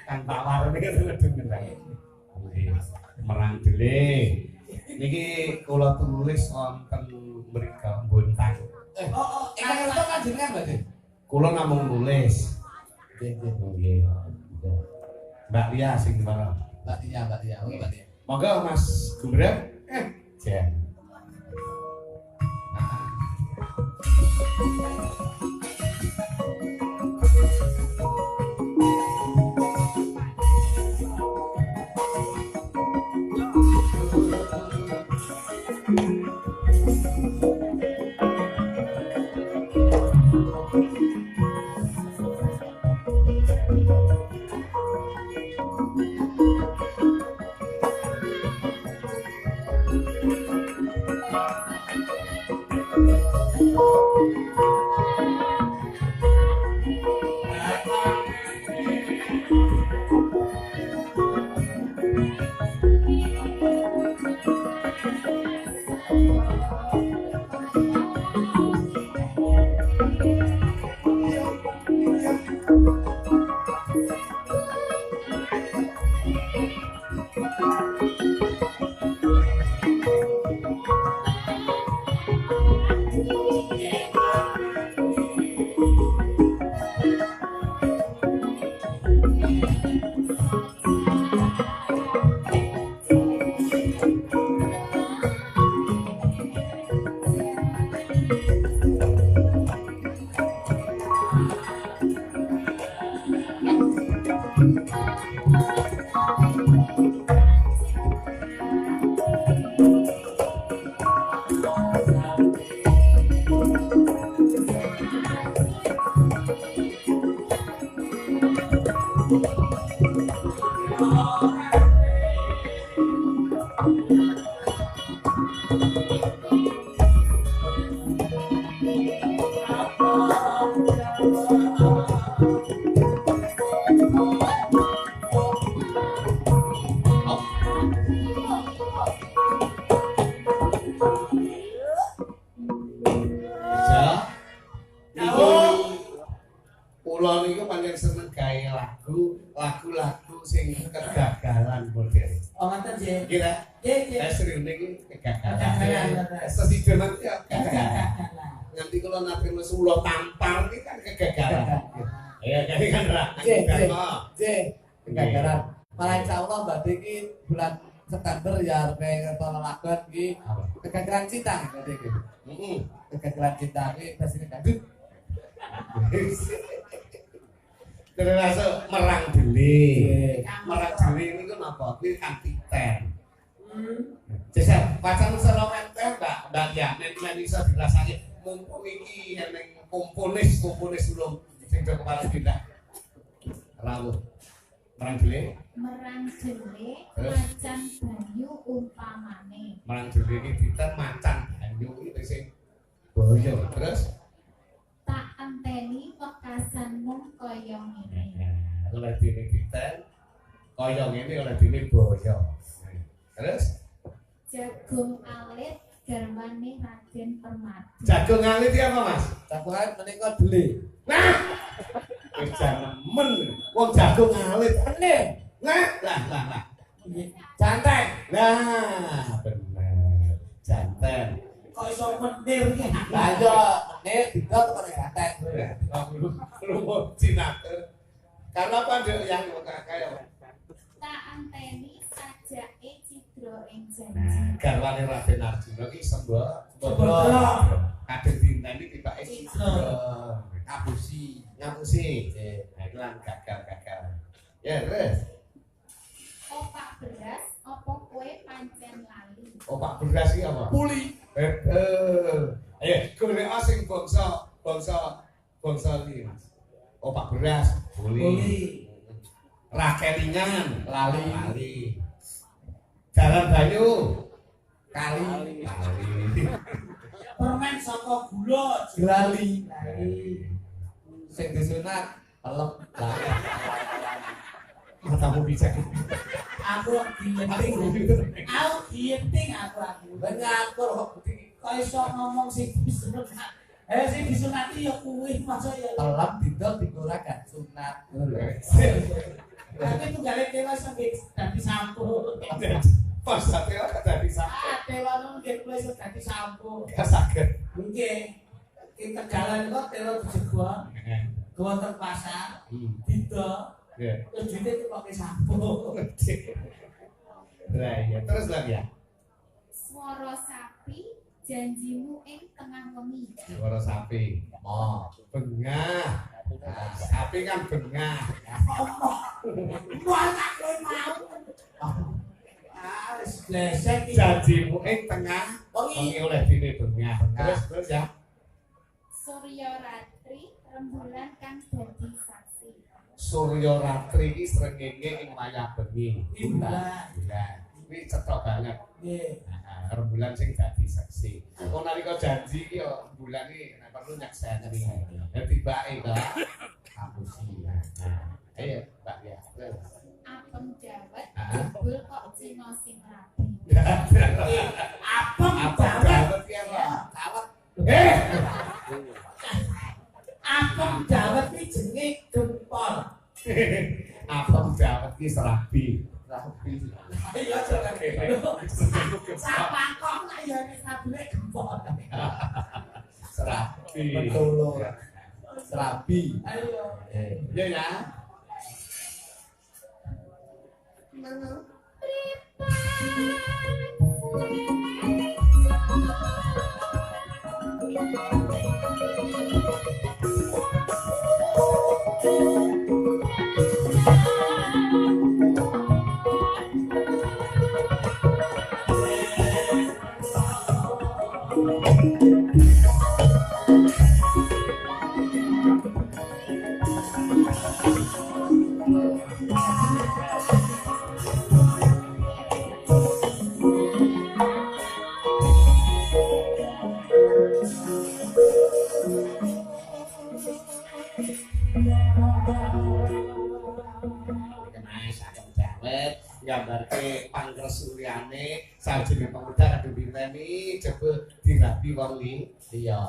Kang Tawar niki ngedeng Merang Dele. Niki kula tulis wonten mriku Bontang. Ingkang ngertos panjenengan, Mbak De? Kula namung nulis. Nggih. Mbak Lia sing mana? Mbak Tia. Oh, Mbak Tia. Monggo Mas Gumbrem. Jen. Lagu-lagu sing kegagalan model. Oh, ngoten nggih. Kira? Nggih. Esrine iki kegagalan. Sesidenan ya kegagalan. Nanti kalau nate mesulo tampar iki kan kegagalan. Ya jadi kan ra. Kegagalan. Malah insyaallah Mbak De iki bulan September ya arep ngetol lagu iki kegagalan cinta Mbak De iki. Kegagalan cinta iki basine dangdut. Termasuk Merang Dele. Merang Dele ini kan apa? Ini kan titen. Jasa, pacar usaha menteh Mbak ya, men iso dirasani mumpung iki eneng komponis belum sing do kepala pindah. Rawuh. Merang Dele. Merang Dele macan banyu umpamane. Merang Dele iki titen macan banyu iki sing boyo. Terus tak anteni wekasanmu kaya ngene. Oleh dene titen kaya ngene oleh dene boyo. Terus jagung alit garwane Raden Permadi. jagung alit iki apa, Mas? Jagung alit menika Dele. Nah, wis janemen wong jagung alit meneh. Nah, lah. Janten. Nah, bener. Janten. Kok iso menir iki? Lah yo menir didot kok janten. Lu cinaker. Karena apa nduk yang kaya Tak anteni sajake cidra ing janji. garwane Raden Arjuna ki sembo kadang dinteni tibake cidra. Ngapusi. Nah, itu lan gagal. Ya, terus. Opak beras apa kowe pancen lali? Opak beras iki apa? Puli. Ayo, golek sing bangsa iki, Mas. Opak beras, buli. Rakelingan, lali. Jalan banyu, kali. Permen saka gula Glali. Sing disunat pelem. Matamu bijak. aku giyeting aku Banyak kok kok iso ngomong sing diseneng Sing disunati ya kuwi masa ya. Telam didol digoreng gak sunat. Tapi itu gale dewa sampe dadi sampo. Pas sate ora dadi sate. Dewa nang nggih kuwi iso dadi sampo. Gak saged. Nggih. Kita jalan kok dewa dijegon. Ke wonten pasar. Didol. Ya. Terus duitnya itu pakai sampo. Lah ya, terus lagi ya. Swara sapi janjimu ing tengah wengi. Suara sapi. Oh, Bengah. Nah, sapi kan bengah. Muanak kowe mau. Ah, wis blesek iki. Janjimu ing tengah Wengi. wengi oleh dine bengah. Terus ya. Surya Ratri rembulan kang dadi saksi. Surya Ratri iki srengenge ing wayah bengi. Bulan. Bulan. Kuwi cetha banget. Nggih. Nah, rembulan sing dadi saksi. Kok nalika janji iki yo bulan iki nek perlu nyekseni. Ya tibake ta. Kapusi. Nah, ayo Mbak ya. Apem dawet Ah. jebul kok Cina sing rabi. Apa Apa dawet? dawet ki apa? kawat. Apa dawet iki jenenge gempol. Apa dawet ki serabi. Rabi. Ayo jangan. Sapa kok nak ya nek sabune gempol. Serabi. Betul. Serabi. Ayo. Ya ya. Gambarke pangresuryane sajene pemuda kadung diteni coba dirabi wong li. Iya.